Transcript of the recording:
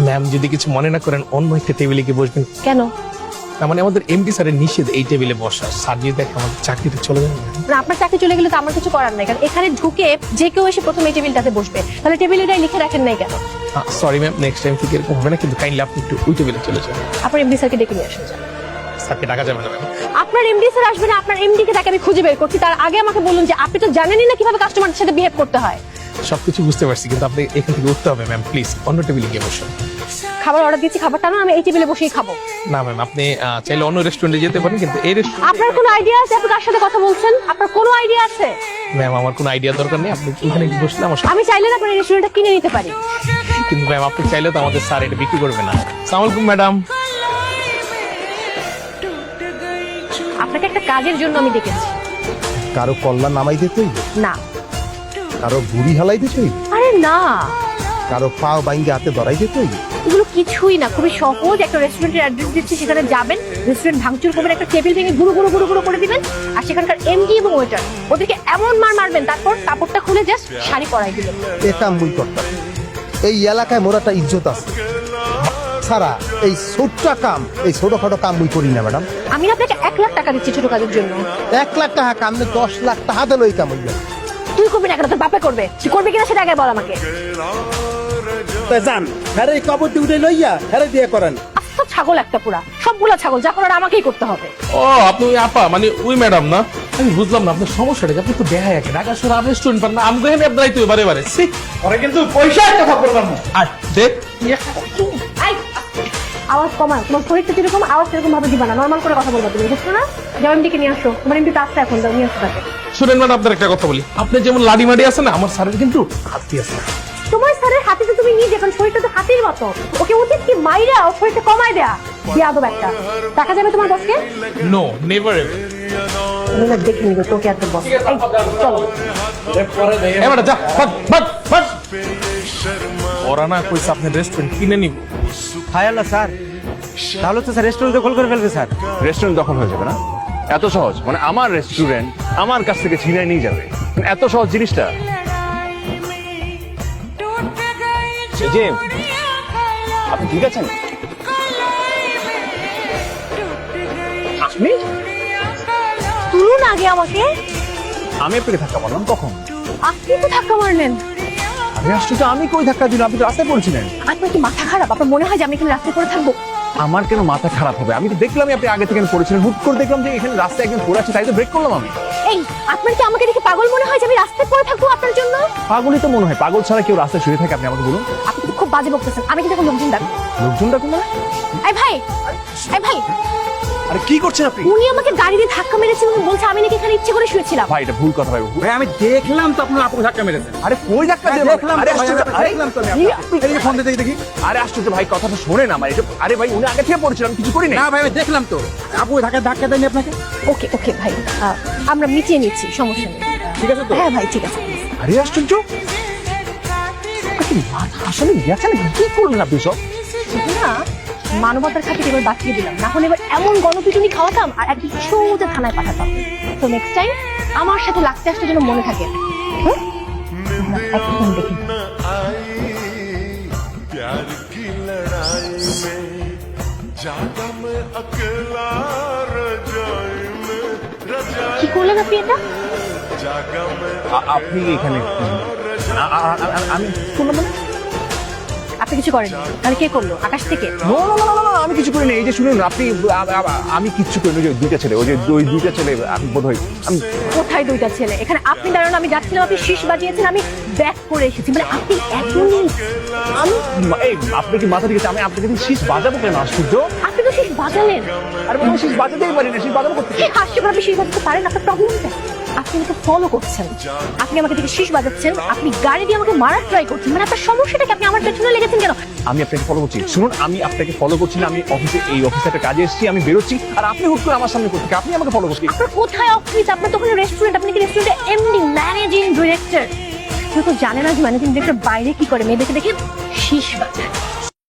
Ma'am যদি কিছু মনে না করেন অন্য একটা টেবিলে গিয়ে বসবেন। কেন? না মানে আমাদের এমডি স্যারের নিষেধ এই টেবিলে বসা। স্যার যদি দেখে আমাদের চাকরিতে চলে যাবে। না আপনার চাকরি চলে গেলে তো আমার কিছু করার নাই, কারণ এখানে ঢুকে যে কেউ এসে প্রথমে এই টেবিলটাতে বসবে, তাহলে টেবিলটাই লিখে রাখেন নাই কেন? সরি ম্যাম, নেক্সট টাইম থেকে এরকম হবে না, কিন্তু কাইন্ডলি আপনি একটু ওই টেবিলে চলে যান। আপনার এমডি স্যারকে ডেকে নিয়ে আসুন। স্যারকে ডাকা যাবে না ম্যাম। আপনার এমডি স্যার আসবে না, আপনার এমডি কে তাকে আমি খুঁজে বের করছি। তার আগে আমাকে বলুন যে আপনি তো জানেনই না কিভাবে কাস্টমারদের সাথে বিহেভ করতে হয়। সবকিছু বুঝতে পারছি, কিন্তু আপনি এখান থেকে উঠতে হবে ম্যাম, প্লিজ অন্য টেবিলে গিয়ে বসুন। খাবার অর্ডার দিয়েছি, খাবারটা না আমি এই টেবিলে বসেই খাবো। না ম্যাম, আপনি চাইলে অন্য রেস্টুরেন্টে যেতে পারেন, কিন্তু এই আপনার কোনো আইডিয়া আছে আপনি কার সাথে কথা বলছেন? আপনার কোনো আইডিয়া আছে? ম্যাম আমার কোনো আইডিয়া দরকার নেই, আপনি এখানে বসলে আমার আমি চাইলে না আপনার রেস্টুরেন্টটা কিনে নিতে পারি। কিন্তু ম্যাম আপনি চাইলে তো আমাদের স্যার এটা বিক্রি করবে না। আসসালামু আলাইকুম ম্যাডাম। আপনাকে একটা কাজের জন্য আমি ডেকেছি। কারো কল্লা নামাই দিতেই, না। কারো বুড়ি হালাই দিতেই, আরে না, কারো পাও বাইঙ্গে হাতে ধরাই দিতেই। এগুলো কিছুই না, খুবই সহজ। একটা রেস্টুরেন্টের অ্যাড্রেস দিচ্ছি, সেখানে যাবেন, রেস্টুরেন্ট ভাঙচুর করবেন, একটা টেবিল ভেঙে গুঁড়ো গুঁড়ো গুঁড়ো গুঁড়ো করে দিবেন, আর সেখানকার এমডি এবং ওয়েটার ওদেরকে এমন মার মারবেন, তারপর কাপড়টা খুলে জাস্ট শাড়ি পরাই দিবেন। এটা মুই করতাম। এই এলাকায় মোর একটা ইজ্জত আছে ছাড়া এই ছোট্ট কাম, এই ছোটখাটো কাম মুই করি না ম্যাডাম। আমি না আপনাকে 1 লাখ টাকা দিচ্ছি ছোট কাজের জন্য। 1 লাখ টাকা কাম নেই, 10 লাখ টাকা দিলে ওই কাম হইবে। তুই করবি না কেন? তোর বাপে করবে। তুই করবি কিনা সেটা আগে বল আমাকে। জান হ্যাঁ এই কবরটি উঠে লইয়া হ্যাঁ দিয়ে করেন। আস্ত ছাগল একটা পুরা, সবগুলা ছাগল, যা করার আমাকেই করতে হবে। ও আপনি ওই আপা মানে ওই ম্যাডাম না? আমি বুঝলাম না আপনার সমস্যাটা কি। আপনি তো দেখায় একে ঢাকা শহরে আর রেস্টুরেন্ট পান না, আমি দেখেন আপনারাই তো এবারে বারে ওরা কিন্তু পয়সার কথা বললাম না। আর দেখ আই, আওয়াজ কমায়। তোমার শরীরটা যেরকম আওয়াজ সেরকম ভাবে দিবা না, নর্মাল করে কথা বলবা। তুমি বুঝছো না? যাও এমডিকে নিয়ে আসো। তোমার এমডি তো আসছে এখন, যাও নিয়ে আসো তাকে। শুনেন ম্যাডাম, আপনার একটা কথা বলি। আপনি যেমন লাডি মাডি আছে না, আমার স্যারের কিন্তু হাতি আছে। তোমার স্যারের হাতে তো তুমি নিজে, এখন শরীরটা তো হাতির মতো। ওকে উচিত কি মাইরা ওর শরীরটা কমায় দেয়া। বিয়াদব একটা। টাকা যাবে তোমার বসকে? No never ever. আমি না দেখে নিব তোকে আর তোর বস। এই, চলো। এবার যা ভাগ ভাগ ভাগ। ওরা না কইছে আপনি রেস্টুরেন্ট কিনে নিব। হায় আল্লাহ স্যার, তাহলে তো স্যার রেস্টুরেন্ট দখল করে ফেলবে স্যার। রেস্টুরেন্ট দখল হয়ে যাবে না? এত সহজ? মানে আমার রেস্টুরেন্ট আমার কাছ থেকে ছিনিয়ে নিয়ে যাবে? মানে এত সহজ জিনিসটা? এই যে আপনি ঠিক আছেন? আপনি? তুলুন আগে আমাকে। আমি আপনাকে ধাক্কা মারলাম কখন? আপনি তো ধাক্কা মারলেন। আমি আশ্চর্য, আমি কই ধাক্কা দিলাম? আপনি তো রাস্তায় পড়েছিলেন। আপনার কি মাথা খারাপ? আপনার মনে হয় যে আমি এখানে রাস্তায় পড়ে থাকবো? আমার কেন মাথা খারাপ হবে? আমি তো দেখলামই আপনি আগে থেকে পড়েছিলেন, হুট করে দেখলাম যে এখানে রাস্তায় একজন পড়ে আছে, তাই তো ব্রেক করলাম আমি। এই, আপনার কি আমাকে দেখে পাগল মনে হয় যে আমি রাস্তায় পড়ে থাকবো আপনার জন্য? পাগলই তো মনে হয়। পাগল ছাড়া কেউ রাস্তায় শুয়ে থাকে? আপনি আমাকে বলুন। আপনি তো খুব বাজে বকতেছেন। আমি কিন্তু এখন লোকজন ডাকবো। লোকজন ডাকুন না। এই ভাই, এই ভাই, আরে কি করছেন আপনি? উনি আমাকে গাড়ি দিয়ে ধাক্কা মেরেছেন এবং বলছে আমি নাকি এখানে ইচ্ছে করে শুয়েছিলাম। ভাই এটা ভুল কথা ভাই। ভাই আমি দেখলাম তো আপনার আপু ধাক্কা মেরেছেন। আরে কই ধাক্কা দিলাম? দেখলাম তো আরে ভাই, আশ্চর্য, আরে দেখলাম তো আমি এই আপনাকে। এই যে ফোন দিতে দেখি। আরে আশ্চর্য ভাই, কথাটা শোনেন আমার। এটা আরে ভাই উনি আগে থেকে পড়েছিলাম, কিছু করি না। না ভাই আমি দেখলাম তো, আপু ধাক্কা দেয়নি আপনাকে? ওকে ওকে ভাই, আমরা মিটিয়ে নিচ্ছি, সমস্যা নেই। ঠিক আছে তো? হ্যাঁ ভাই ঠিক আছে। আরে আশ্চর্য, আপনি মাথা আসলে গেছেন? কি করলেন আপনি সব? শুধু না মানবতার খাতিরে এবার বাঁচিয়ে দিলাম, না হলে এবার এমন গণপিটুনি খাওয়াতাম আর একদিন সোজা থানায় পাঠাতাম। তো নেক্সট টাইম আমার সাথে লাগতে আসতে যেন মনে থাকে। হুম? একদম দেখি। प्यार की लड़ाई में जागा मैं अकेला रजाई में रजाई কি করলেন আপনি এটা? जागा मैं আপনি এখানে আমি শুনলাম মানে? আপনি কিছু করেন? তাহলে কে করলো? আকাশ থেকে? No, no, no, no, no, আমি কিছু করিনি। এই যে শুনুন আপনি, আমি কিচ্ছু করিনি। ওই যে দুইটা ছেলে, ওই যে ওই দুইটা ছেলে, আমি বোধহয় আমি কোথায় দুইটা ছেলে? এখানে আপনি দাঁড়ানো, আমি যাচ্ছিলাম, আপনি শীষ বাজিয়েছেন, আমি ব্যাক করে এসেছি। মানে আপনি এখনই, আমি এই আপনি কি মাথা দিকে? আমি আপনাকে শীষ বাজাবো কেন? আশ্চর্য, আপনি তো শীষ বাজালেন। আরে আমি শীষ বাজাতেই পারি না। শীষ বাজাবো করতে কি হাস্যকর, আপনি শীষ বাজাতে পারেন? আপনার প্রবলেমটা আপনি আমাকে ফলো করছেন, আপনি আমাকে দেখে শীষ বাজাচ্ছেন, আপনি গাড়ি দিয়ে আমাকে মারার ট্রাই করছেন। মানে আপনার সমস্যাটা কি? আপনি আমার পেছনে লেগেছেন কেন? আমি আপনাকে ফলো করছি। শুনুন, আমি আপনাকে ফলো করছি না। আমি অফিসে, এই অফিসে একটা কাজে এসেছি, আমি বেরোচ্ছি, আর আপনি হুট করে আমার সামনে করতে, আপনি আমাকে ফলো করছেন। আপনার কোথায় অফিস? আপনার তো ওখানে রেস্টুরেন্ট। আপনি কি রেস্টুরেন্টের এমডি, ম্যানেজিং ডিরেক্টর? কেউ তো জানে না যে ম্যানেজিং ডিরেক্টর বাইরে কি করে, মেয়েদেরকে দেখে শীষ বাজায়।